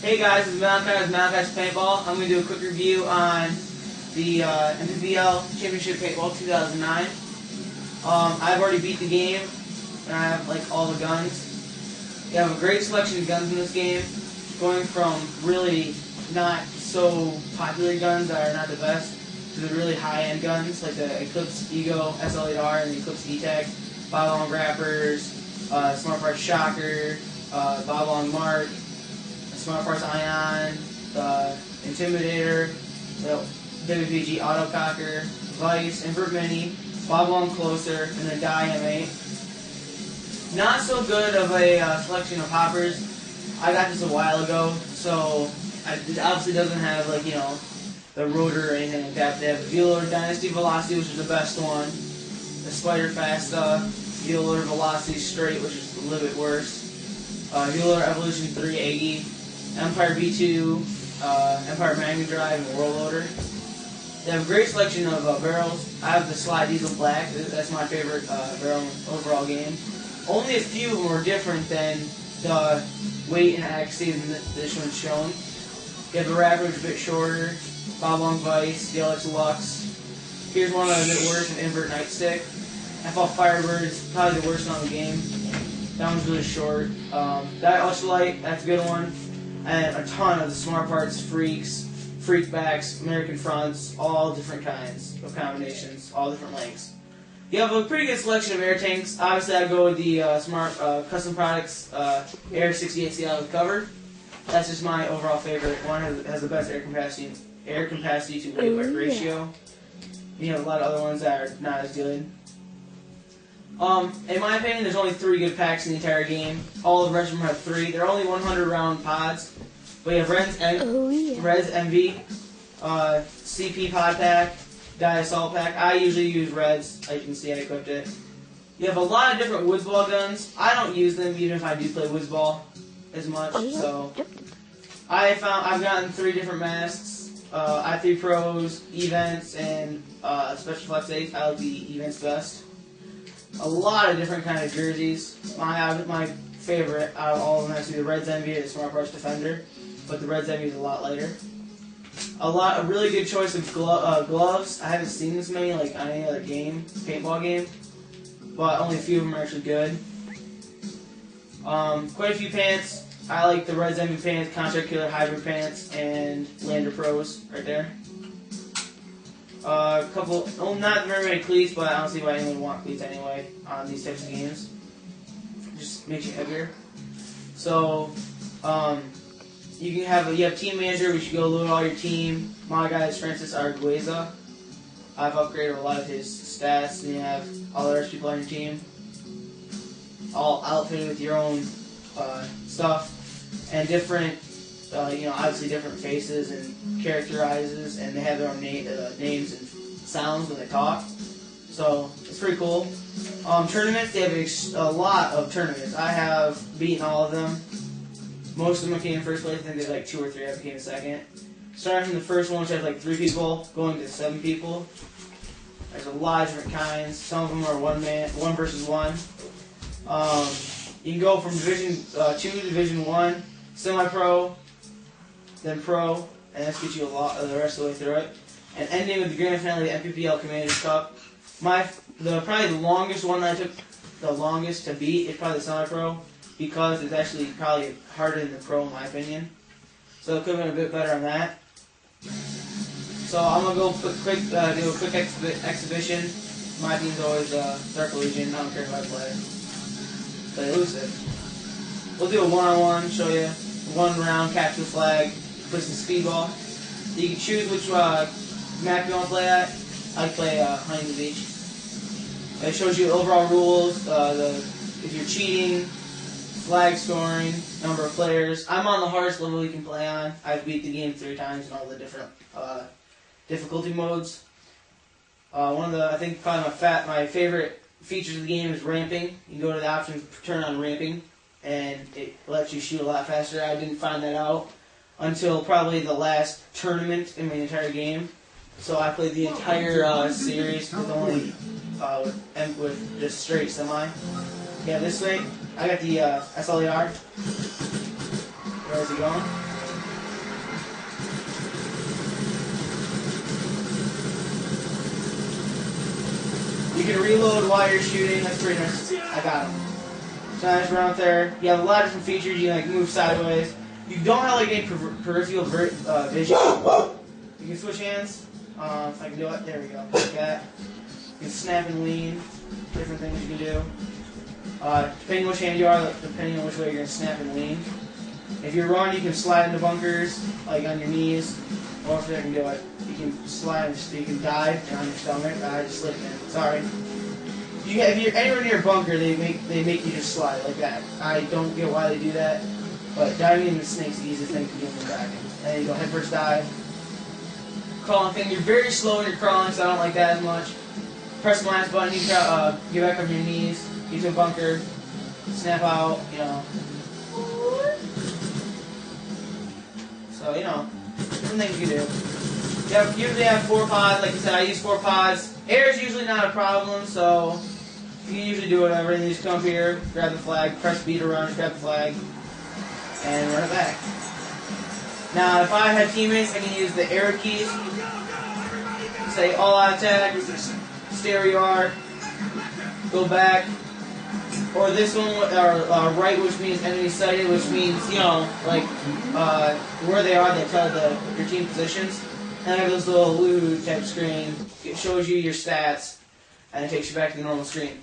Hey guys, it's Malachi with Malachi's Paintball. I'm going to do a quick review on the NPPL Championship Paintball 2009. I've already beat the game, and I have like all the guns. You have a great selection of guns in this game, going from really not so popular guns that are not the best to the really high-end guns like the Eclipse Ego SL8R and the Eclipse E-Tech, Bob-Long Grappers, Smart Parts Shocker, Bob-Long Mark, Smart Parts Ion, the Intimidator, the WPG Autococker, Vice, Invert Mini, Bob-Long Closer, and then Die M8. Not so good of a selection of hoppers. I got this a while ago, so it obviously doesn't have like the rotor or anything like that. They have the Velour Dynasty Velocity, which is the best one. The Spider Fast Velour Velocity Straight, which is a little bit worse. Velour Evolution 3 Aggie, Empire V2, Empire Magnum Drive, and World Loader. They have a great selection of barrels. I have the Slide Diesel Black. That's my favorite barrel in the overall game. Only a few of them are different than the weight and accuracy that this one's shown. You have the Rapper, which is a bit shorter. Bob-Long Vice, the LX Lux. Here's one that's a bit worse, an Invert Nightstick. FL Firebird is probably the worst one in the game. That one's really short. That Ultralight, that's a good one. And a ton of the Smart Parts Freaks, Freakbacks, American Fronts, all different kinds of combinations, all different lengths. You have a pretty good selection of air tanks. Obviously, I go with the Smart Custom Products Air 68 CL with cover. That's just my overall favorite. One has the best air capacity to weight ratio. You have a lot of other ones that are not as good. In my opinion, there's only 3 good packs in the entire game. All the rest of them have 3. They're only 100 round pods. But you have Res MV, CP Pod Pack, Die Assault Pack. I usually use Reds. As you can see, I equipped it. You have a lot of different Woods Ball guns. I don't use them even if I do play Woods Ball as much. So I've gotten 3 different masks. I3 Pros, Events, and Special Flex 8. I like the Events best. A lot of different kind of jerseys. My favorite out of all of them has to be the Reds Envy or the Smart Parts Defender, but the Reds Envy is a lot lighter. A really good choice of gloves. I haven't seen this many like on any other game, paintball game, but only a few of them are actually good. Quite a few pants. I like the Reds Envy pants, Contract Killer Hybrid pants, and Lander Pros right there. Not very many cleats, but I don't see why anyone would want cleats anyway on these types of games. Just makes you heavier. So, you have Team Manager, which you go load all your team. My guy is Francis Argueza. I've upgraded a lot of his stats, and you have all the rest of people on your team, all outfitted with your own stuff and different. Obviously different faces and characterizes, and they have their own names and sounds when they talk. So it's pretty cool. Tournaments, they have a lot of tournaments. I have beaten all of them. Most of them came in first place. I think there's like 2 or 3 I became second. Starting from the first one, which has like 3 people, going to 7 people. There's a lot of different kinds. Some of them are 1 versus 1. You can go from Division 2 to Division 1, Semi-Pro, then Pro, and that's get you the rest of the way through it. And ending with the grand finale of the NPPL Commanders Cup. Probably the longest one that I took, the longest to beat, is probably the Semi-Pro, because it's actually probably harder than the Pro in my opinion. So it could have been a bit better on that. So I'm gonna go do a quick exhibition. My team's always Dark Legion. I don't care if I play Elusive. We'll do a one-on-one, show you 1 round, capture the flag, play some speedball. You can choose which map you want to play at. I play Huntington Beach. It shows you overall rules, if you're cheating, flag scoring, number of players. I'm on the hardest level you can play on. I've beat the game 3 times in all the different difficulty modes. I think probably my favorite features of the game is ramping. You can go to the option, turn on ramping, and it lets you shoot a lot faster. I didn't find that out until probably the last tournament in my entire game. So I played the entire series with only with just straight semi. Yeah, this way I got the SLAR. Where's it going? You can reload while you're shooting. That's pretty nice. I got him. So I just run out there. You have a lot of different features. You can like move sideways. You don't have like any peripheral vision. You can switch hands. If I can do it, there we go. Like that. You can snap and lean. Different things you can do. Depending on which hand you are, depending on which way you're going to snap and lean. If you run, you can slide into bunkers, like on your knees. Or if I can do it, you can slide, you can dive and on your stomach. I just slipped in. Sorry. If you're anywhere near a bunker, they make you just slide like that. I don't get why they do that, but diving into the snake's the easiest thing to do in the dragon. And you go head first dive. Crawling thing, you're very slow when you're crawling, so I don't like that as much. Press the last button, you can get back on your knees, get to a bunker, snap out, you know. So, you know, different things you can do. You usually have 4 pods, like I said, I use 4 pods. Air is usually not a problem, so you can usually do whatever. And you just come up here, grab the flag, press B to run, grab the flag, and run it back. Now, if I have teammates, I can use the arrow keys. Say all out attack, stay where you are, go back. Or this one, or right, which means enemy sighted, which means, you know, like, where they are, they tell your team positions. And I have this little woo type screen. It shows you your stats, and it takes you back to the normal screen.